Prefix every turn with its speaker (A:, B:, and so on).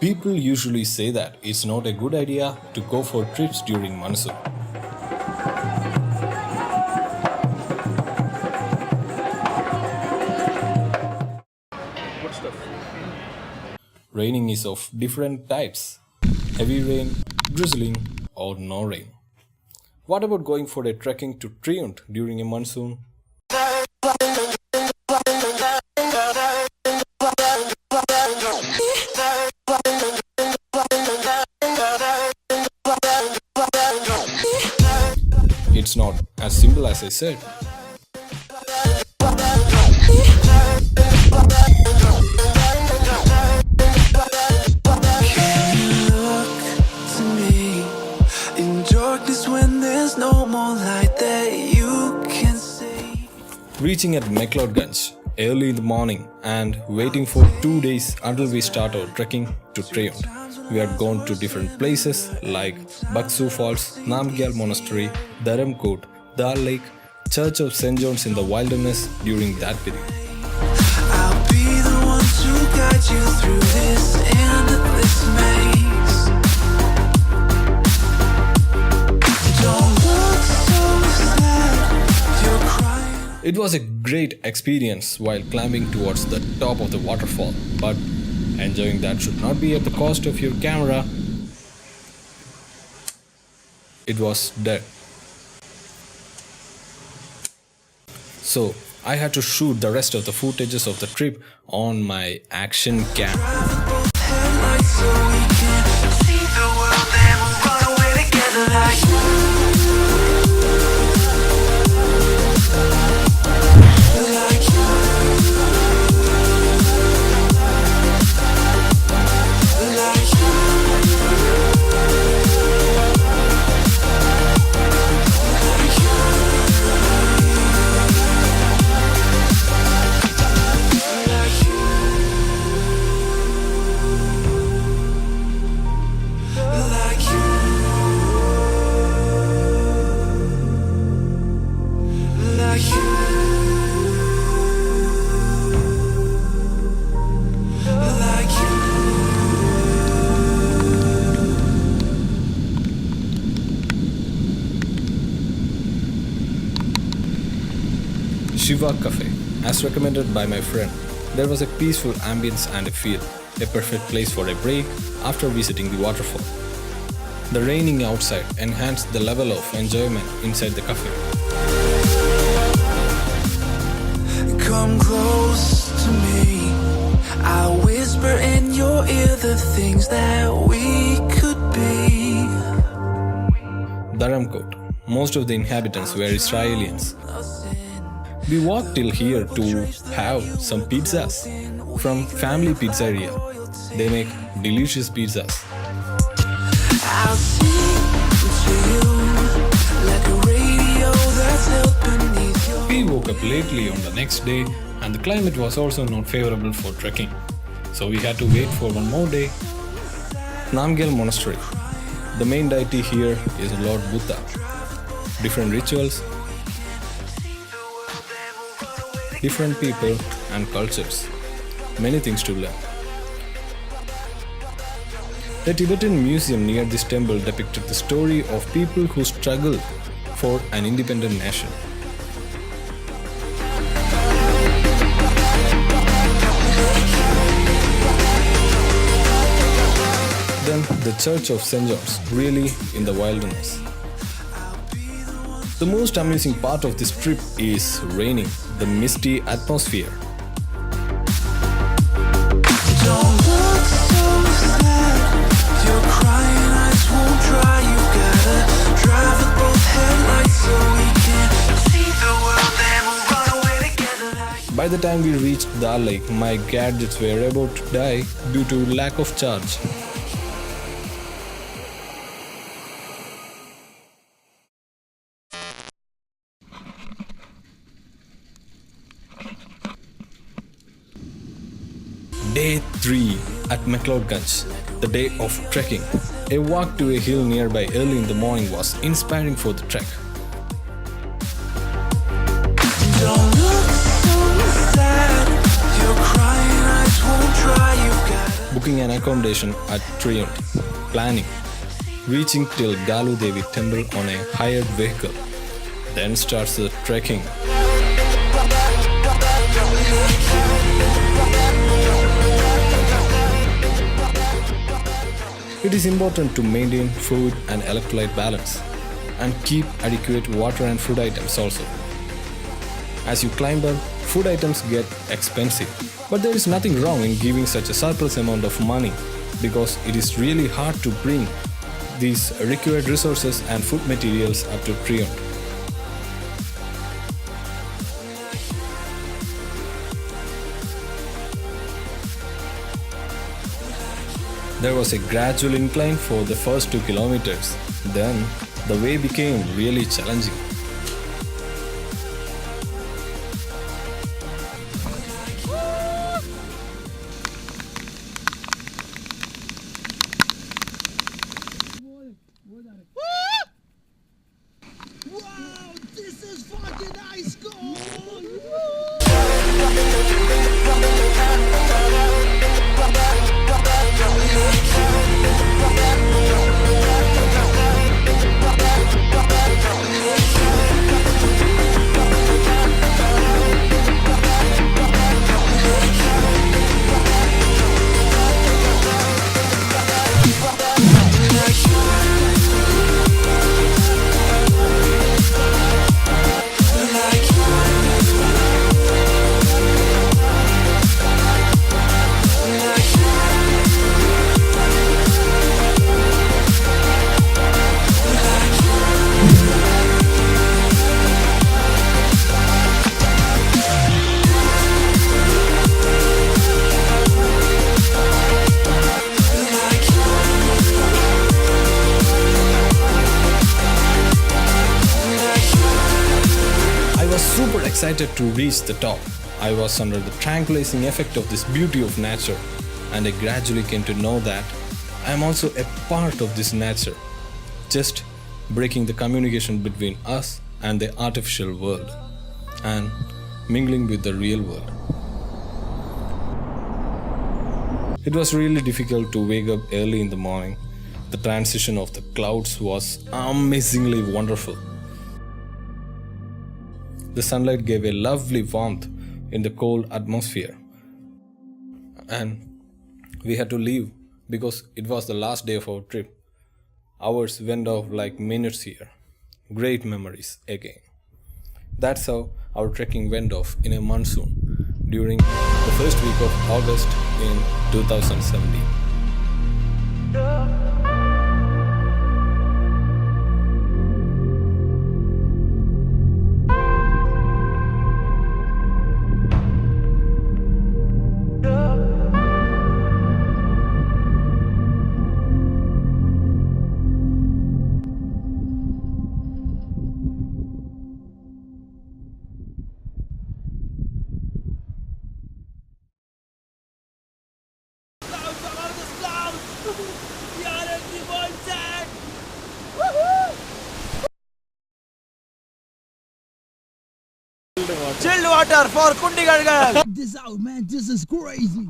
A: People usually say that it's not a good idea to go for trips during monsoon. Raining is of different types: heavy rain, drizzling, or no rain. What about going for a trekking to TRIUND during a monsoon? It's not as simple as I said. Reaching at McLeodganj early in the morning and waiting for 2 days until we start our trekking to TRIUND. We had gone to different places like Baksu Falls, Namgyal Monastery, Dharamkot, Dal Lake, Church of St. John's in the wilderness during that period.
B: I'll be the one to guide you through this endless maze. Don't look so sad, you're crying.
A: It was a great experience while climbing towards the top of the waterfall, but enjoying that should not be at the cost of your camera. It was dead. So I had to shoot the rest of the footages of the trip on my action cam.
B: Headlights so we can see the world and we'll run away together like
A: Shiva Cafe, as recommended by my friend. There was a peaceful ambience and a feel, a perfect place for a break after visiting the waterfall. The raining outside enhanced the level of enjoyment inside the cafe.
B: come close to me. I'll whisper in your ear the things that we could be.
A: Dharamkot. Most of the inhabitants were Israelis. We walked till here to have some pizzas from Family Pizzeria. They make delicious pizzas.
B: I'll sing to you like a radio that's held beneath your.
A: We woke up lately on the next day and the climate was also not favorable for trekking. So we had to wait for one more day. Namgyal Monastery. The main deity here is Lord Buddha. Different rituals, different people and cultures. Many things to learn. The Tibetan museum near this temple depicted the story of people who struggled for an independent nation. Then the Church of St. John's, really in the wilderness. The most amusing part of this trip is raining, the misty atmosphere.
B: Don't look so sad, you're crying, eyes won't dry. You gotta drive with both headlights so we can see the world and we'll run away together like.
A: By the time we reached Dal Lake, my gadgets were about to die due to lack of charge. Day 3 at McLeodganj, the day of trekking. A walk to a hill nearby early in the morning was inspiring for the trek.
B: Don't look so sad, you're crying, eyes won't dry. You gotta
A: booking an accommodation at TRIUND, planning, reaching till Galu Devi temple on a hired vehicle. Then starts the trekking. It is important to maintain food and electrolyte balance and keep adequate water and food items also. As you climb up, food items get expensive, but there is nothing wrong in giving such a surplus amount of money because it is really hard to bring these required resources and food materials up to TRIUND. There was a gradual incline for the first 2 kilometers. Then the way became really challenging.
C: Wow, this is fucking ice cold!
A: Super excited to reach the top. I was under the tranquilizing effect of this beauty of nature, and I gradually came to know that I am also a part of this nature, just breaking the communication between us and the artificial world and mingling with the real world. It was really difficult to wake up early in the morning. The transition of the clouds was amazingly wonderful. The sunlight gave a lovely warmth in the cold atmosphere. And we had to leave because it was the last day of our trip. Hours went off like minutes here. Great memories again. That's how our trekking went off in a monsoon during the first week of August in 2017.
C: Chilled water for Kundigargal! This out, man, this is crazy!